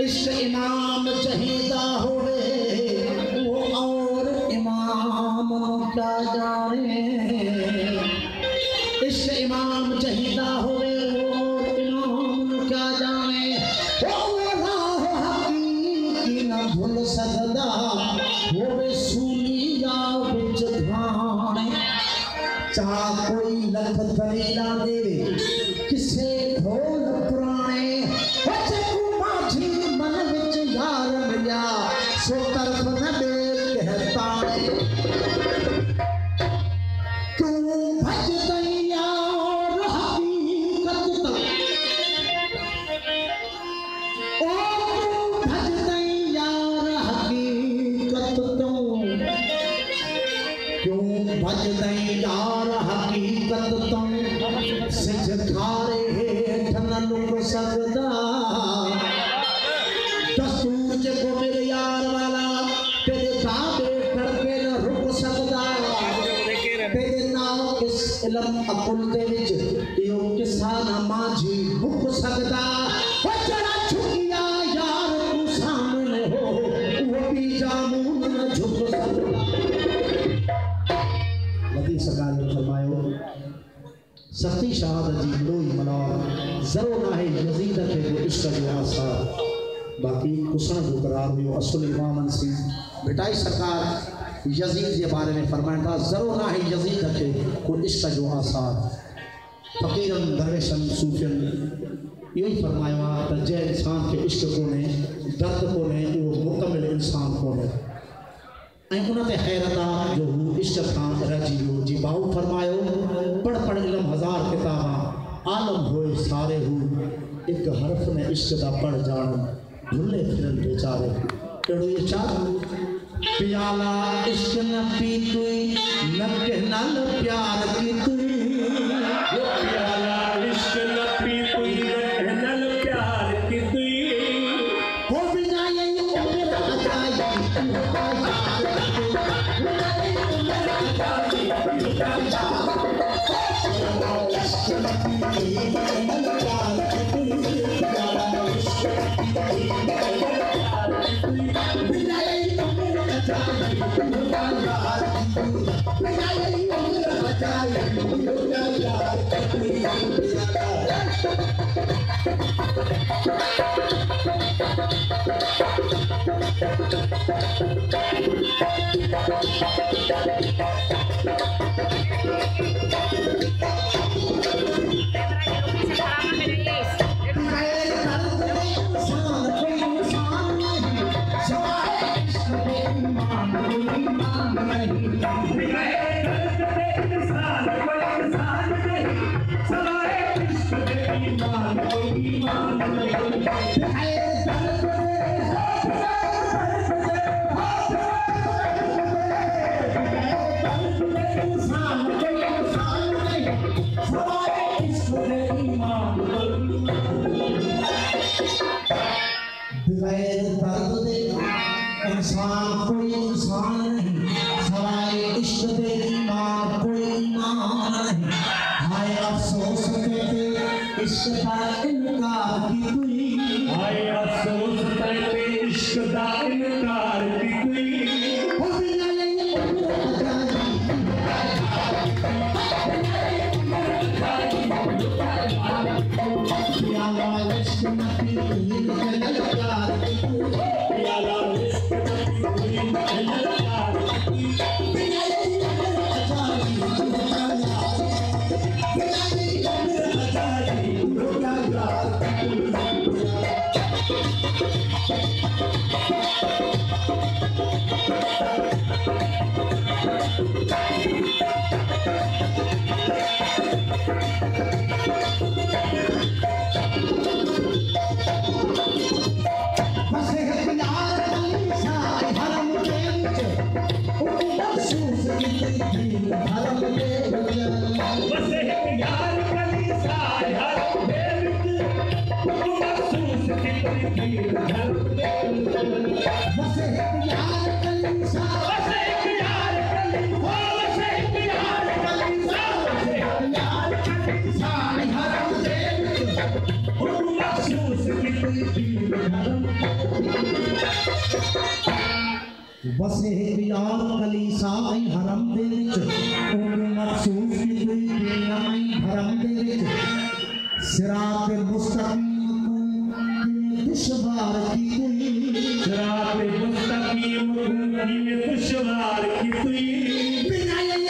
इश्क इमाम चाहिदा होवे वो और इमाम क्या जाने। इश्क इमाम चाहिदा होवे वो और इमाम क्या जाने। वो राह हकीकी न भूल सकदा होवे सूली या बिच धाने। चाह कोई लख दलीला देवे किसे ढोल पुराने। सो तरफ न देख कहता तू भज दैया और हकीकत तक। ओ तू भज दैया और हकीकत तो क्यों भज दैया और हकीकत तुम सिज खारे हेठ न लुक सकदा। दस्तूर जो मेरे यार वाला तेरे ताबे करके न रुक सकदा। तेरे नाम इस इल्म अकुल दे विच यो किसा ना मांझी मुक सकदा। ओ जड़ा झुकिया यार तू सामने हो वो भी जामून न झुक सकदा। लदी सरकार ने फरमायो सती शहादत जी लोई मना जरो ना है यजीद के वो इश्क जो आसा बाकी कुसण जो करार हुई असल इमाम सी बेटाई सरकार यजीद के बारे में फरमाया था जरो ना है यजीद के को इश्क जो आसार। फकीरन दरवेशन सूफियन यही फरमाया तो जै इंसान के इश्क को ने दर्द को ने वो मुकम्मल इंसान को ने उन्हें हैरत जो इश्क था रजी हो जी बाहू फरमायो पढ़ पढ़ इलम हजार किताबा आलम होए सारे हूँ एक हरफ ने इश्क दा पढ़ जान भुले फिरन बेचारे। केड़ो ये चार प्याला इश्क न पी तुई न कहना न प्यार की तुई। प्याला इश्क न पी तुई न कहना न प्यार की तुई। हो बिना ये उम्र अजाई इंसान कोई इंसान नहीं सवाए इश्क दे ईमान कोई ईमान नहीं। हाय अफसोस तेरे इश्क का इनकार की तुई। हाय अफसोस तेरे इश्क का इनकार की तुई। हो बिना ये उम्र अजाई प्याला इश्क न पी तुई न कहना प्यार की तुई। प्याला इश्क न पी तुई न कहना प्यार की तुई। बिना ये उम्र अजाई बिना ये उम्र अजाई क्या यार वसे यार कलीसा ऐं हरम दे विच उम्र मखसूस की कोई दुनिया ऐं भरम दे विच सिरात मुस्तकीम की दुश्वार की कोई सिरात मुस्तकीम की दुश्वार की कोई बिना ये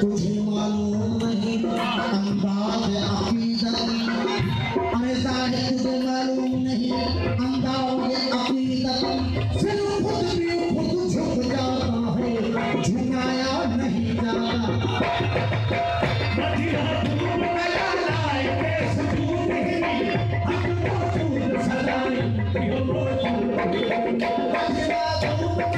तुझे मालूम नहीं अंदाज़ अक़ीदत अरे ज़ाहिर तुझे मालूम नहीं अंदाज़ अक़ीदत फिर खुद भी खुद झुक जाता है झुकाया नहीं जाता मदीना धूप में लाए के सुकून नहीं हक मौजूद सदाई यो मौजूद मदीना धूप में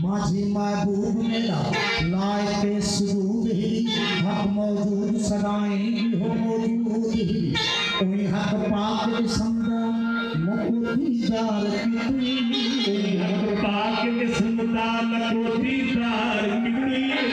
माझी महबूब मेरा लाए के सुरूद ही हक मौजूद सदाई हो मौजूद ही कोई हक पाक समदा नको दीदार की कोई हक पाक समदा नको दीदार की